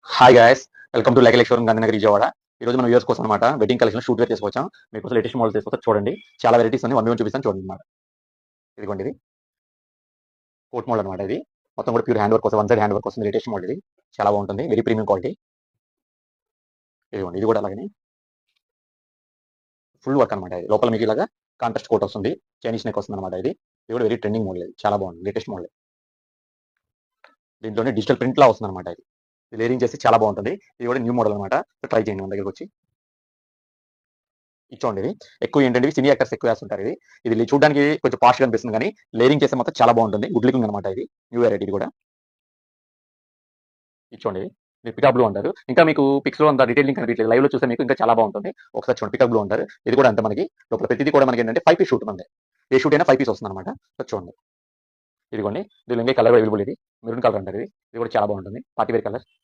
Hi guys, welcome to like Gandhinagar Vijayawada. ఈ రోజు మనం వ్యూవర్స్ కోసం అనమాట వెడ్డింగ్ కలెక్షన్ షూట్ వేర్ తీసుకొచ్చాం. మీకోసం లేటెస్ట్ మోడల్ తీసుకొచ్చా చూడండి. చాలా వెరైటీస్ ఉంది, వన్ చూపిస్తాను చూడండి అనమాట. ఇదిగోండి, ఇది కోట్ మోడల్ అనమాట. ఇది మొత్తం కూడా ప్యూర్ హ్యాండ్ వర్క్ కోసం, వన్ సైడ్ హ్యాండ్ వర్క్ వస్తుంది. లేటెస్ట్ మోడల్ ఇది చాలా బాగుంటుంది, వెరీ ప్రీమియం క్వాలిటీ. ఇదిగోండి, ఇది కూడా అలాగే ఫుల్ వర్క్ అనమాట. ఇది లోపల మీకు ఇలాగా కాంట్రాస్ట్ కోట్ వస్తుంది, చైనీస్ నెక్ వస్తుంది అనమాట. ఇది కూడా వెరీ ట్రెండింగ్ మోడల్, ఇది చాలా బాగుంది, లేటెస్ట్ మోడల్. దీంట్లోనే డిజిటల్ ప్రింట్ లా వస్తుంది అనమాట. ఇది లేరింగ్ చేసి చాలా బాగుంటుంది. ఇది కూడా న్యూ మోడల్ అనమాట. ట్రై చేయండి మన దగ్గరకు వచ్చి. ఇచ్చోండి, ఇది ఎక్కువ ఏంటంటే సినీ యాక్టర్స్ ఎక్కువ వేస్తుంటారు. ఇది చూడడానికి కొంచెం పాష్ గా అనిపిస్తుంది, కానీ లేరింగ్ చేస్తే మాత్రం చాలా బాగుంటుంది. గుడ్ లుకింగ్ అనమాట. ఇది న్యూ వెరైటీ. ఇది కూడా ఇచ్చోండి, ఇది పికప్ బ్లూ అంటారు. ఇంకా మీకు పిక్స్ లో అంత డీటెయిలింగ్ కనిపించలేదు, లైవ్ లో చూస్తే మీకు ఇంకా చాలా బాగుంటుంది. ఒకసారి చూడండి, పికప్ బ్లూ అంటారు. ఇది కూడా అంత మనకి లోపల ప్రతిదీ కూడా మనకి ఏంటంటే 5 పీస్ షూట్ ఉంది. ఏ షూట్ అయినా 5 పీస్ వస్తుంది అనమాట. చూడండి, ఇదిగోండి, దీనిలో ఇంకా కలర్ అవైలబుల్. ఇది మెరూన్ కలర్ అంటారు. ఇది కూడా చాలా బాగుంటుంది, పార్టీ వేర్ కలర్.